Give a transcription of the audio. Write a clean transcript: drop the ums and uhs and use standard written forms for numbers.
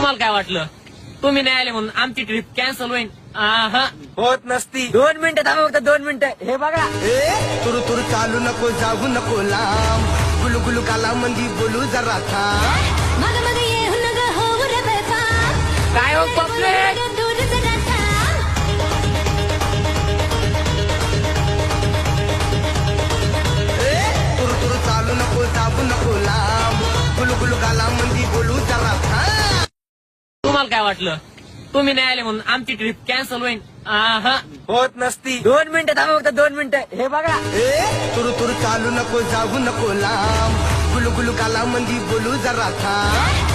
तुम्हाला काय वाटलं तुम्ही नाही आले म्हणून आमची ट्रिप कॅन्सल होईल? होत नसती. 2 मिनिटं थांबा, फक्त 2 मिनिटं. हे बघा, तुरु तुरु चालू नको, जाऊ नको लांब, गुलू गुलू काला मंदी बोलू जरा थांब. काय हो पॉपलेट? तुरु तुरु चालू नको, जाऊ नको लांब, गुलू गुलू काला मंदी बोलू जरा थांब. तुम्हाला काय वाटलं तुम्ही नाही आले म्हणून आमची ट्रिप कॅन्सल होईल? होत नसती. 2 मिनिटं थांबा, फक्त 2 मिनिटं. हे बघा, तुरु तुरु चालू नको, जाऊ नको लांब, गुलू गुलू काला मंदी बोलू जरा थांब.